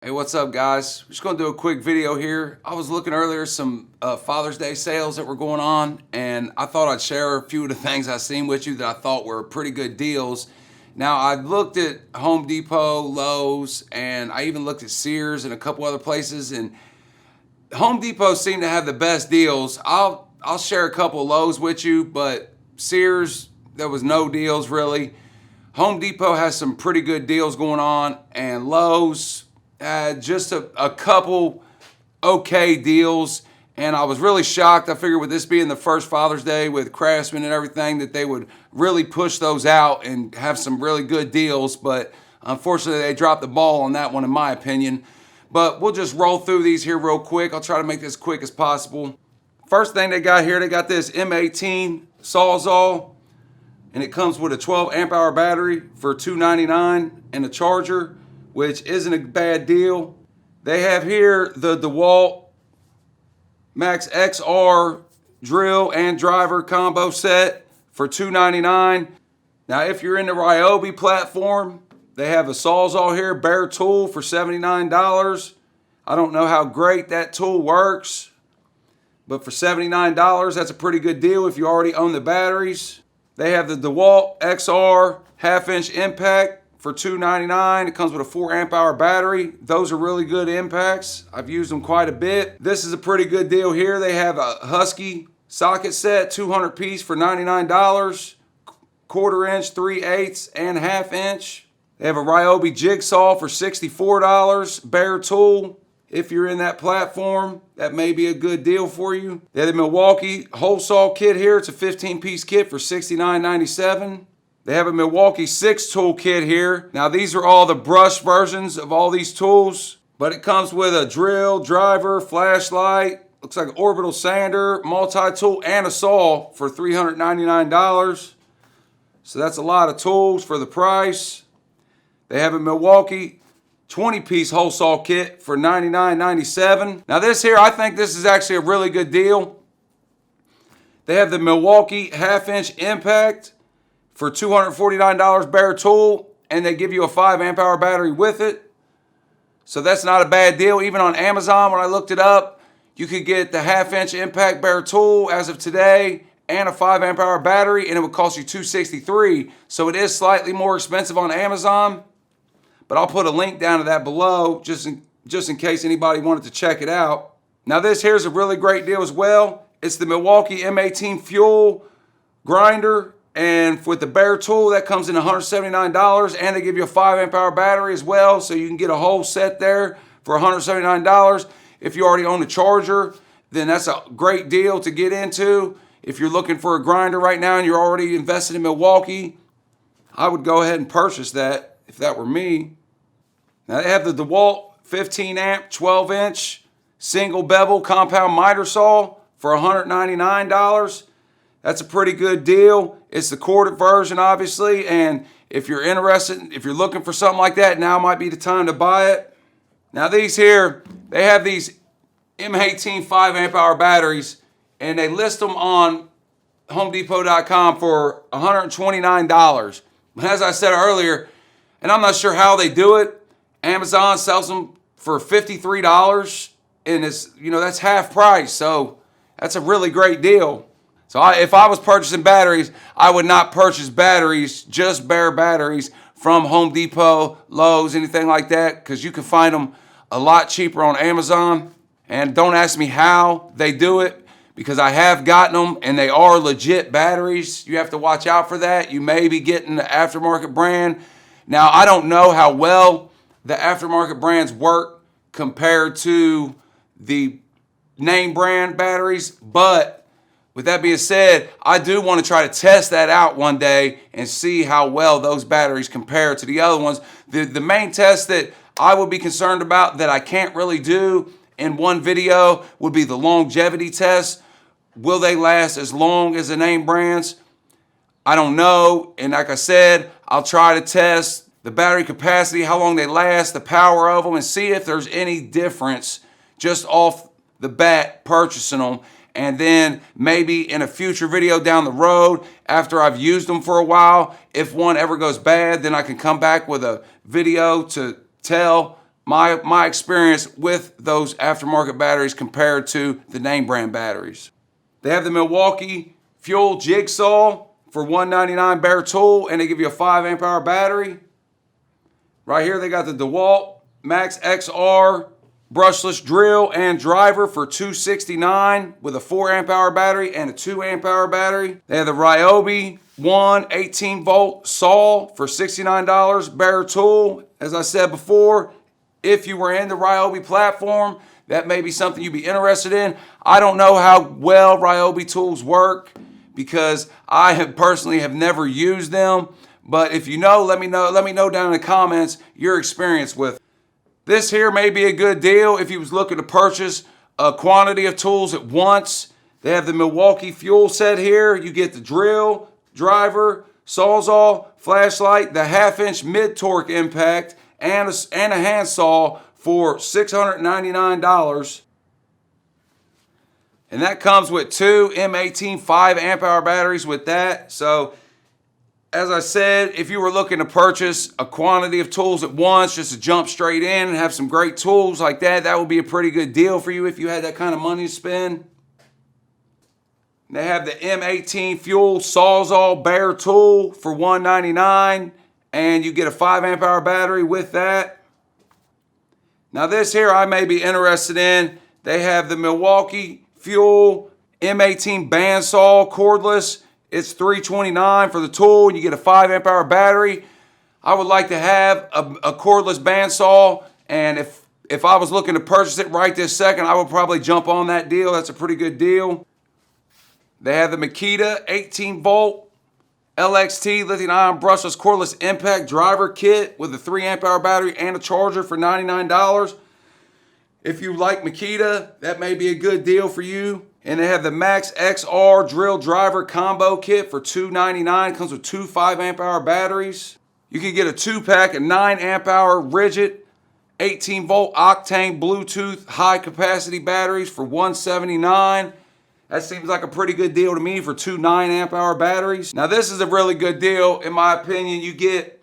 Hey, what's up, guys? We're just going to do a quick video here. I was looking earlier some Father's Day sales that were going on, and I thought I'd share a few of the things I've seen with you that I thought were pretty good deals. Now, I looked at Home Depot, Lowe's, and I even looked at Sears and a couple other places, and Home Depot seemed to have the best deals. I'll share a couple of Lowe's with you, but Sears, there was no deals really. Home Depot has some pretty good deals going on, and Lowe's, just a couple okay deals, and I was really shocked. I figured with this being the first Father's Day with Craftsman and everything that they would really push those out and have some really good deals, but unfortunately they dropped the ball on that one in my opinion. But we'll just roll through these here real quick. I'll try to make this quick as possible. First thing they got here, they got this M18 Sawzall, and it comes with a 12 amp hour battery for $299 and a charger, which isn't a bad deal. They have here the dewalt Max XR drill and driver combo set for $299. Now, if you're in the Ryobi platform, they have a Sawzall here, bare tool for $79. I don't know how great that tool works, but for $79, that's a pretty good deal if you already own the batteries. They have the dewalt XR half-inch impact for $299. It comes with a 4 amp hour battery. Those are really good impacts. I've used them quite a bit. This is a pretty good deal here. They have a Husky socket set, 200 piece for $99. Quarter inch, 3/8, and ½ inch. They have a Ryobi jigsaw for $64. Bare tool. If you're in that platform, that may be a good deal for you. They have the Milwaukee hole saw kit here. It's a 15-piece kit for $69.97. They have a Milwaukee 6-tool kit here. Now, these are all the brush versions of all these tools, but it comes with a drill, driver, flashlight, looks like an orbital sander, multi-tool, and a saw for $399. So that's a lot of tools for the price. They have a Milwaukee 20-piece hole saw kit for $99.97. Now, this here, I think this is actually a really good deal. They have the Milwaukee half-inch impact for $249 bare tool, and they give you a 5 amp hour battery with it. So that's not a bad deal. Even on Amazon, when I looked it up, you could get the half-inch impact bare tool as of today and a 5 amp hour battery, and it would cost you $263. So it is slightly more expensive on Amazon, but I'll put a link down to that below just in case anybody wanted to check it out. Now, this here's a really great deal as well. It's the Milwaukee M18 fuel grinder, and with the bare tool, that comes in $179, and they give you a 5 amp hour battery as well, so you can get a whole set there for $179. If you already own a charger, then that's a great deal to get into. If you're looking for a grinder right now and you're already invested in Milwaukee, I would go ahead and purchase that if that were me. Now, they have the DeWalt 15 amp, 12 inch single bevel compound miter saw for $199. That's a pretty good deal. It's the corded version, obviously, and if you're interested, if you're looking for something like that, now might be the time to buy it. Now, these here, they have these M18 5 amp hour batteries, and they list them on HomeDepot.com for $129. But as I said earlier, and I'm not sure how they do it, Amazon sells them for $53, and it's, that's half price, so that's a really great deal. So if I was purchasing batteries, I would not purchase batteries, just bare batteries, from Home Depot, Lowe's, anything like that, because you can find them a lot cheaper on Amazon. And don't ask me how they do it, because I have gotten them, and they are legit batteries. You have to watch out for that. You may be getting the aftermarket brand. Now, I don't know how well the aftermarket brands work compared to the name brand batteries, but with that being said, I do want to try to test that out one day and see how well those batteries compare to the other ones. The main test that I would be concerned about that I can't really do in one video would be the longevity test. Will they last as long as the name brands? I don't know. And like I said, I'll try to test the battery capacity, how long they last, the power of them, and see if there's any difference just off the bat purchasing them. And then maybe in a future video down the road, after I've used them for a while, if one ever goes bad, then I can come back with a video to tell my experience with those aftermarket batteries compared to the name brand batteries. They have the Milwaukee Fuel Jigsaw for $199 bare tool, and they give you a 5 amp hour battery. Right here they got the DeWalt Max XR brushless drill and driver for $269 with a 4 amp hour battery and a 2 amp hour battery. They have the Ryobi 18 volt saw for $69 bare tool. As I said before, if you were in the Ryobi platform, that may be something you'd be interested in. I don't know how well Ryobi tools work because I have personally never used them. But if you know, let me know down in the comments your experience with it. This here may be a good deal if you was looking to purchase a quantity of tools at once. They have the Milwaukee fuel set here. You get the drill, driver, sawzall, flashlight, the 1/2-inch mid-torque impact, and a handsaw for $699. And that comes with 2 M18 5 amp hour batteries with that. So as I said, if you were looking to purchase a quantity of tools at once, just to jump straight in and have some great tools like that, that would be a pretty good deal for you if you had that kind of money to spend. They have the M18 Fuel Sawzall bare tool for $199, and you get a 5 amp hour battery with that. Now this here I may be interested in. They have the Milwaukee Fuel M18 bandsaw cordless. It's $329 for the tool, and you get a 5 amp hour battery. I would like to have a cordless bandsaw, and if I was looking to purchase it right this second, I would probably jump on that deal. That's a pretty good deal. They have the Makita 18 volt LXT lithium ion brushless cordless impact driver kit with a 3 amp hour battery and a charger for $99. If you like Makita, that may be a good deal for you. And they have the Max XR drill driver combo kit for $299. Comes with 2 5 amp hour batteries. You can get a 2-pack of 9 amp hour Ridgid 18 volt octane Bluetooth high capacity batteries for $179. That seems like a pretty good deal to me for 2 9 amp hour batteries. Now this is a really good deal in my opinion. You get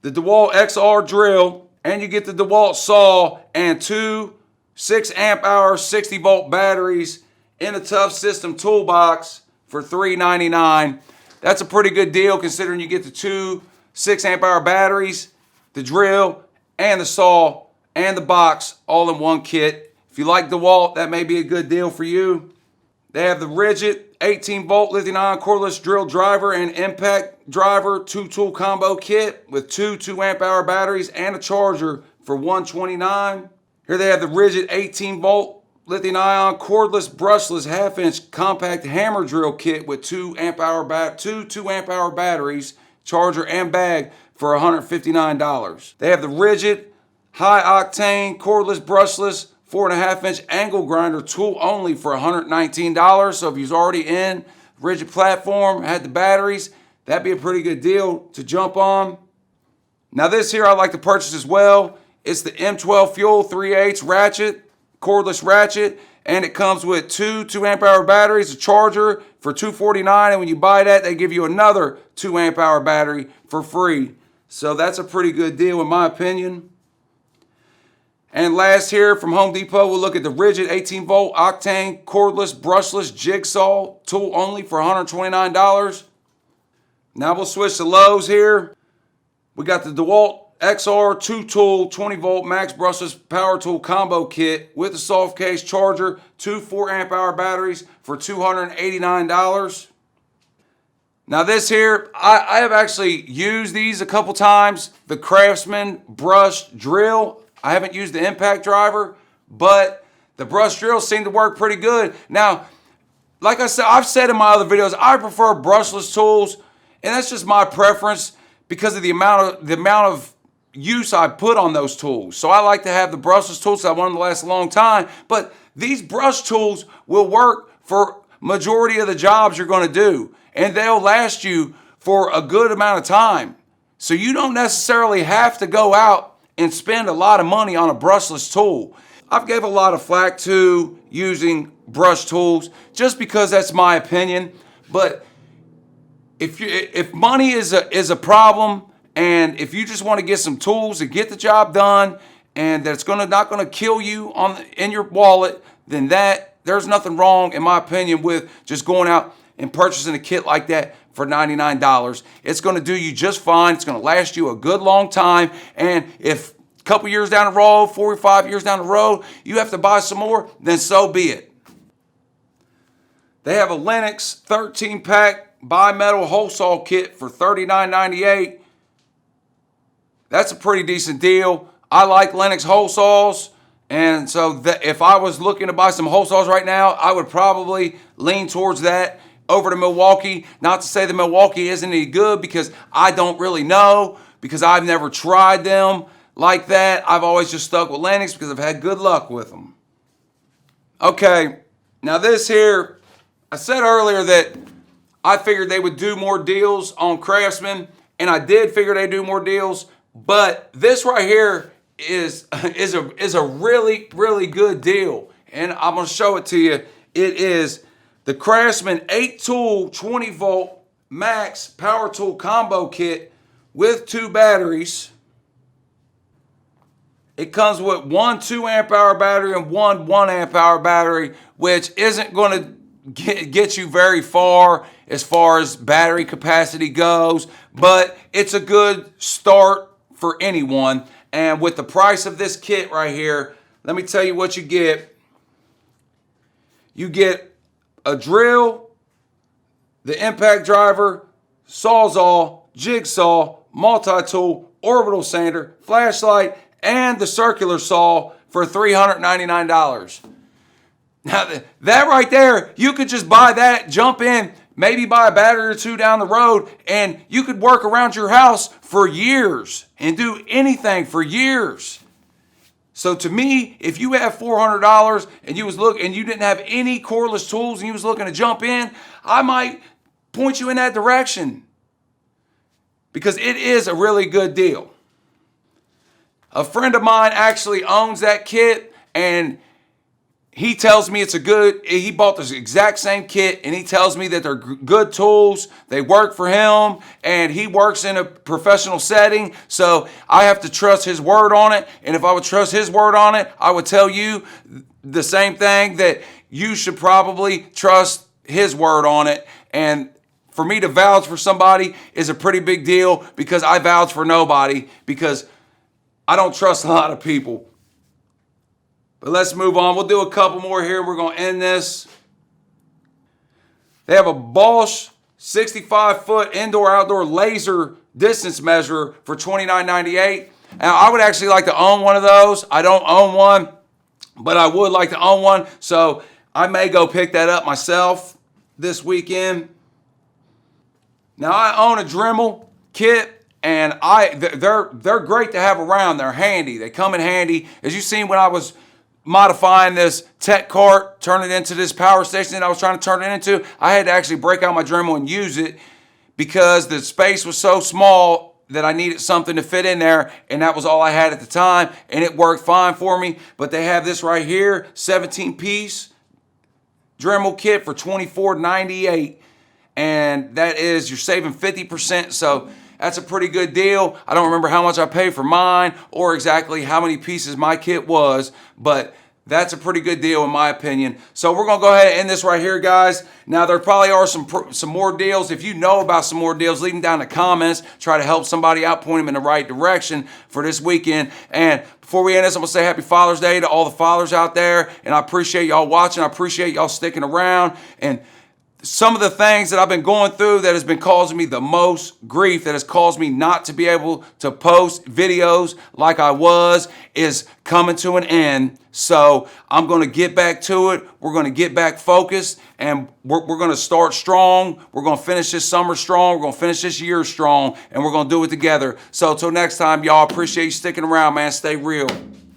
the DeWalt XR drill and you get the DeWalt saw and 2 6 amp hour 60 volt batteries in a Tough System toolbox for $399. That's a pretty good deal considering you get the 2 6 amp hour batteries, the drill, and the saw, and the box all in one kit. If you like DeWalt, that may be a good deal for you. They have the Ridgid 18 volt lithium ion cordless drill driver and impact driver 2 tool combo kit with 2 2 amp hour batteries and a charger for $129. Here they have the Ridgid 18 volt lithium ion cordless brushless 1/2-inch compact hammer drill kit with 2 amp hour batteries, charger and bag for $159. They have the Ridgid high octane cordless brushless 4.5-inch angle grinder tool only for $119. So if you're already in Ridgid platform, had the batteries, that'd be a pretty good deal to jump on. Now this here I'd like to purchase as well. It's the M12 Fuel 3/8 ratchet, cordless ratchet, and it comes with 2 2 amp hour batteries, a charger for $249, and when you buy that, they give you another 2 amp hour battery for free. So that's a pretty good deal in my opinion. And last here from Home Depot, we'll look at the Ridgid 18 volt octane cordless brushless jigsaw tool only for $129. Now we'll switch to Lowe's here. We got the DeWalt XR 2 tool 20 volt max brushless power tool combo kit with a soft case charger, 2 4 amp hour batteries for $289. Now this here, I have actually used these a couple times. The Craftsman brush drill. I haven't used the impact driver, but the brush drills seem to work pretty good. Now, like I said, I've said in my other videos, I prefer brushless tools, and that's just my preference because of the amount of use I put on those tools. So I like to have the brushless tools. So I want them to last a long time. But these brush tools will work for majority of the jobs you're going to do, and they'll last you for a good amount of time. So you don't necessarily have to go out and spend a lot of money on a brushless tool. I've gave a lot of flack to using brush tools just because that's my opinion. But if money is a problem, and if you just want to get some tools to get the job done and that it's not gonna kill you in your wallet, then there's nothing wrong, in my opinion, with just going out and purchasing a kit like that for $99. It's gonna do you just fine. It's gonna last you a good long time. And if a couple years down the road, 4 or 5 years down the road, you have to buy some more, then so be it. They have a Lennox 13-pack bimetal hole saw kit for $39.98. That's a pretty decent deal. I like Lennox hole saws, and so if I was looking to buy some hole saws right now, I would probably lean towards that over to Milwaukee. Not to say that Milwaukee isn't any good, because I don't really know, because I've never tried them like that. I've always just stuck with Lennox because I've had good luck with them. Okay, now this here, I said earlier that I figured they would do more deals on Craftsman, and I did figure they'd do more deals, but this right here is a really, really good deal, and I'm going to show it to you. It is the Craftsman 8-tool 20-volt max power tool combo kit with 2 batteries. It comes with one 2 amp hour battery and one 1 amp hour battery, which isn't going to get you very far as battery capacity goes, but it's a good start for anyone. And with the price of this kit right here, let me tell you what you get. You get a drill, the impact driver, sawzall, jigsaw, multi-tool, orbital sander, flashlight, and the circular saw for $399. Now that right there, you could just buy that, jump in, maybe buy a battery or 2 down the road, and you could work around your house for years and do anything for years. So to me, if you have $400 and you didn't have any cordless tools and you was looking to jump in, I might point you in that direction, because it is a really good deal. A friend of mine actually owns that kit, and he tells me he bought this exact same kit, and he tells me that they're good tools, they work for him, and he works in a professional setting, so I have to trust his word on it. And if I would trust his word on it, I would tell you the same thing, that you should probably trust his word on it. And for me to vouch for somebody is a pretty big deal, because I vouch for nobody, because I don't trust a lot of people. But let's move on. We'll do a couple more here. We're going to end this. They have a Bosch 65-foot indoor-outdoor laser distance measurer for $29.98. Now, I would actually like to own one of those. I don't own one, but I would like to own one. So I may go pick that up myself this weekend. Now, I own a Dremel kit, and they're great to have around. They're handy. They come in handy. As you've seen when I was modifying this tech cart, turn it into this power station that I was trying to turn it into, I had to actually break out my Dremel and use it, because the space was so small that I needed something to fit in there, and that was all I had at the time, and it worked fine for me. But they have this right here, 17-piece Dremel kit for $24.98, and that is, you're saving 50%, so that's a pretty good deal. I don't remember how much I paid for mine or exactly how many pieces my kit was, but that's a pretty good deal in my opinion. So we're going to go ahead and end this right here, guys. Now, there probably are some more deals. If you know about some more deals, leave them down in the comments. Try to help somebody out, point them in the right direction for this weekend. And before we end this, I'm going to say Happy Father's Day to all the fathers out there. And I appreciate y'all watching. I appreciate y'all sticking around. And some of the things that I've been going through that has been causing me the most grief, that has caused me not to be able to post videos like I was, is coming to an end. So I'm going to get back to it. We're going to get back focused, and we're going to start strong. We're going to finish this summer strong. We're going to finish this year strong, and we're going to do it together. So till next time, y'all, appreciate you sticking around, man. Stay real.